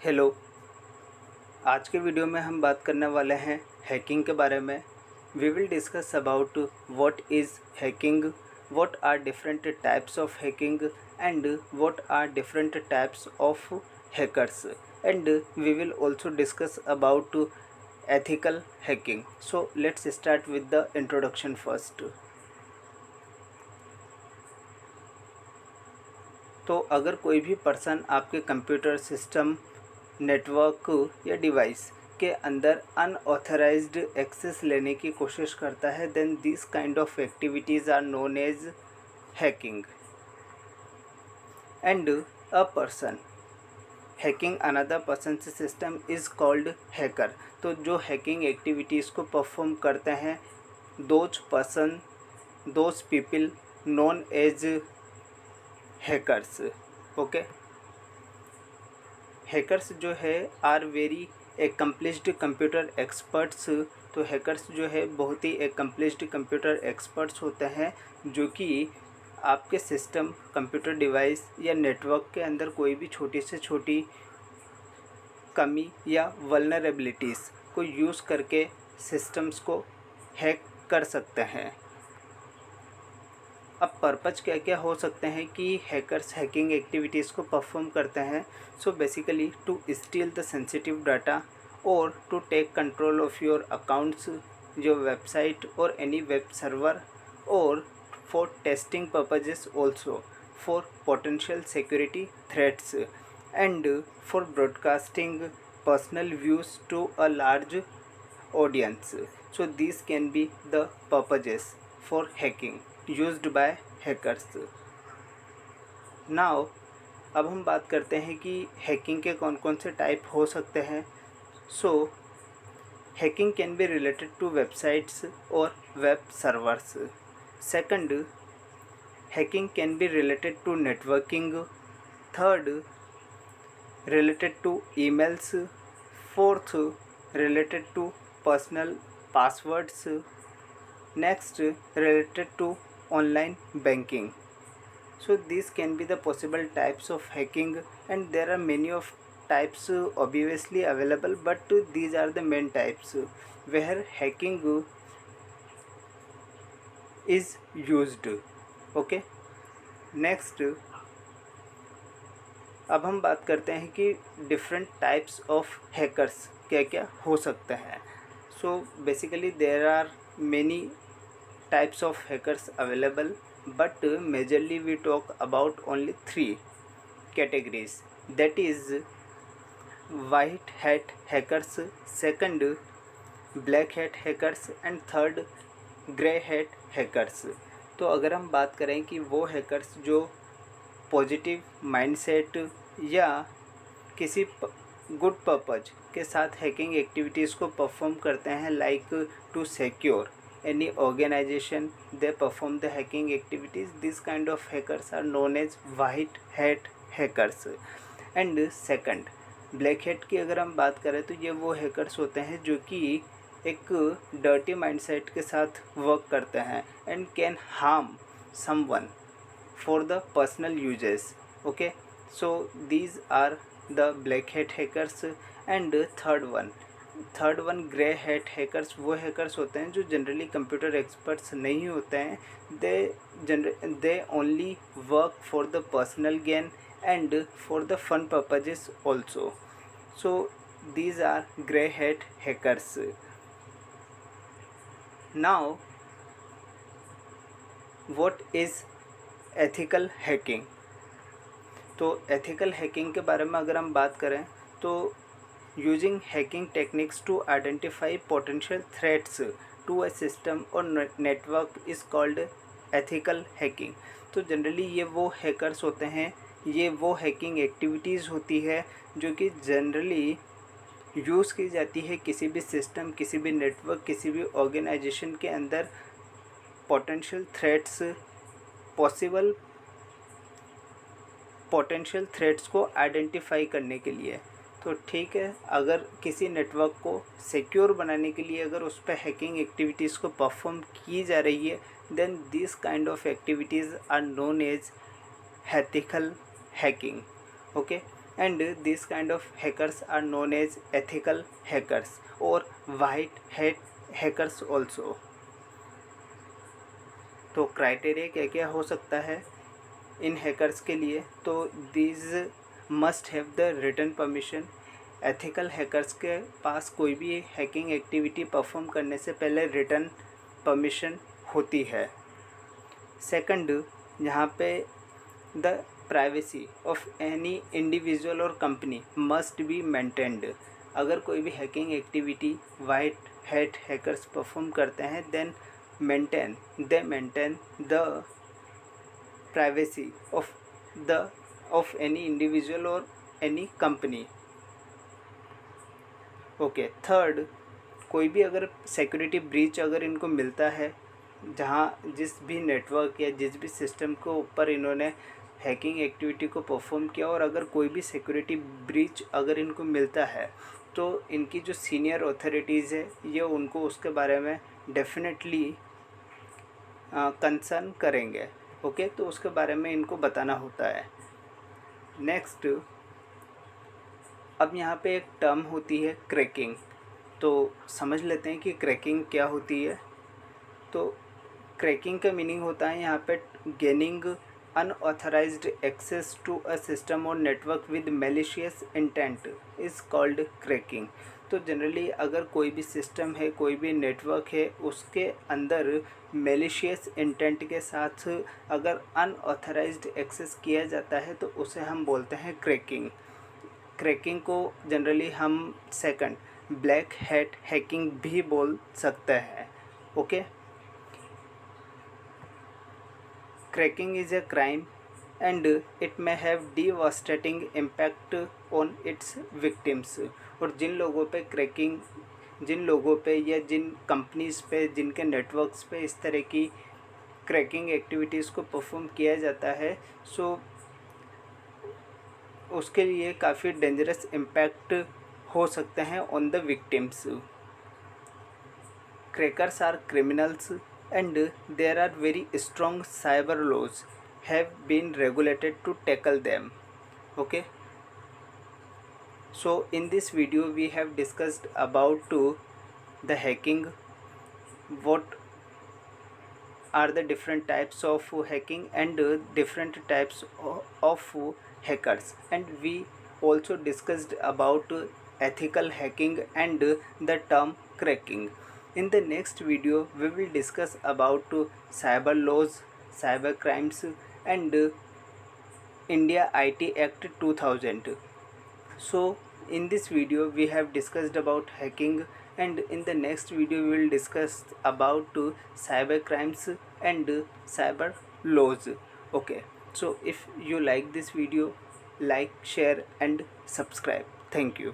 Hello. आज के video में हम बात करने वाले हैं हैकिंग के बारे में। We will discuss about what is hacking, what are different types of hacking and what are different types of hackers, and we will also discuss about ethical hacking. So let's start with the introduction first. तो अगर कोई भी person आपके computer system, network या device के अंदर unauthorised access लेने की कोशिश करता है, then this kind of activities are known as hacking. And a person hacking another person system is called hacker. तो जो हैकिंग एक्टिविटीज़ को परफॉर्म करते हैं, those people known as hackers. Okay, hackers जो है are very accomplished computer experts. तो hackers जो है बहुत ही एकम्प्लिश्ड कंप्यूटर एक्सपर्ट्स होते हैं, जो कि आपके सिस्टम, कंप्यूटर डिवाइस या नेटवर्क के अंदर कोई भी छोटी से छोटी कमी या वल्नरेबिलिटीज़ को यूज़ करके सिस्टम्स को हैक कर सकते हैं। अब पर्पज क्या क्या हो सकते हैं कि हैकर्स हैकिंग एक्टिविटीज़ को परफॉर्म करते हैं। So basically to steal the sensitive data और to take control of your accounts, your website और एनी वेब सर्वर, और for testing purposes also, for potential security threats and for broadcasting personal views to a large audience. So these can be the purposes for hacking used by hackers. Now अब हम बात करते हैं कि hacking के कौन कौन से टाइप हो सकते हैं। So hacking can be related to websites और web servers. Second, hacking can be related to networking. Third, related to emails. Fourth, related to personal passwords. Next, related to online banking. So these can be the possible types of hacking, and there are many of types obviously available, but these are the main types where hacking is used. Okay, next अब हम बात करते हैं कि different types of hackers क्या क्या हो सकते हैं। So basically there are many types of hackers available, but majorly we talk about only 3 categories, that is white hat hackers, second black hat hackers and third grey hat hackers. तो अगर हम बात करें कि वो हैकर्स जो positive mindset या किसी गुड पर्पज के साथ हैकिंग एक्टिविटीज़ को परफॉर्म करते हैं, like to secure any organisation, they perform the hacking activities, this kind of hackers are known as white hat hackers. And second, black hat की अगर हम बात करें तो ये वो हैकर्स होते हैं जो कि एक डर्टी माइंडसेट के साथ वर्क करते हैं and can harm someone for the personal uses. Okay, so these are the black hat hackers. And third one grey hat hackers, वो hackers होते हैं जो जनरली कंप्यूटर एक्सपर्ट्स नहीं होते हैं, they only work for the personal gain and for the fun purposes also. So these are grey hat hackers. Now what is ethical hacking? तो ethical hacking के बारे में अगर हम बात करें तो using hacking techniques to identify potential threats to a system और network is called ethical hacking. तो जनरली ये वो हैकर्स होते हैं, ये वो हैकिंग एक्टिविटीज़ होती है जो कि जनरली यूज़ की जाती है किसी भी सिस्टम, किसी भी नेटवर्क, किसी भी ऑर्गेनाइजेशन के अंदर पोटेंशियल थ्रेट्स को आइडेंटिफाई करने के लिए। तो ठीक है, अगर किसी नेटवर्क को सिक्योर बनाने के लिए अगर उस पर हैकिंग एक्टिविटीज़ को परफॉर्म की जा रही है, then this kind of activities are known as ethical hacking. Okay, and these kind of hackers are known as ethical hackers or white hat hackers also. तो क्राइटेरिया क्या क्या हो सकता है इन हैकर्स के लिए? तो these must have the written permission. Ethical hackers के पास कोई भी हैकिंग एक्टिविटी परफॉर्म करने से पहले रिटन परमिशन होती है. सेकंड, यहाँ पे the privacy of any individual और कंपनी मस्ट बी मेंटेन्ड. अगर कोई भी hacking activity white hat hackers perform करते हैं then they maintain the privacy of any individual or any company. Okay. Third, कोई भी अगर सिक्योरिटी ब्रीच अगर इनको मिलता है जहाँ जिस भी नेटवर्क या जिस भी सिस्टम को ऊपर इन्होंने हैकिंग एक्टिविटी को परफॉर्म किया और अगर कोई भी सिक्योरिटी ब्रीच अगर इनको मिलता है तो इनकी जो सीनियर अथॉरिटीज़ है ये उनको उसके बारे में डेफिनेटली कंसर्न करेंगे. ओके, तो उसके बारे में इनको बताना होता है. नेक्स्ट, अब यहाँ पे एक टर्म होती है क्रैकिंग. तो समझ लेते हैं कि क्रैकिंग क्या होती है. तो क्रैकिंग का मीनिंग होता है यहाँ पे gaining unauthorized access to a system और network with malicious intent is called cracking. तो जनरली अगर कोई भी सिस्टम है, कोई भी नेटवर्क है, उसके अंदर मैलिशियस इंटेंट के साथ अगर अनऑथराइज्ड एक्सेस किया जाता है तो उसे हम बोलते हैं क्रैकिंग. क्रैकिंग को जनरली हम सेकंड ब्लैक हैट हैकिंग भी बोल सकते हैं. Okay, cracking is a crime and it may have devastating impact on its victims. और जिन लोगों पे या जिन कंपनीज़ पे, जिनके नेटवर्क्स पे इस तरह की क्रैकिंग एक्टिविटीज़ को परफॉर्म किया जाता है सो उसके लिए काफ़ी डेंजरस इम्पैक्ट हो सकते हैं on the victims. Crackers are criminals and there are very strong cyber laws have been regulated to tackle them. Okay, so in this video we have discussed about the hacking, what are the different types of hacking and different types of hackers, and we also discussed about ethical hacking and the term cracking. In the next video we will discuss about cyber laws, cyber crimes and India IT Act 2000. So in this video we have discussed about hacking, and in the next video we will discuss about cyber crimes and cyber laws. Okay, so if you like this video, like, share and subscribe. Thank you.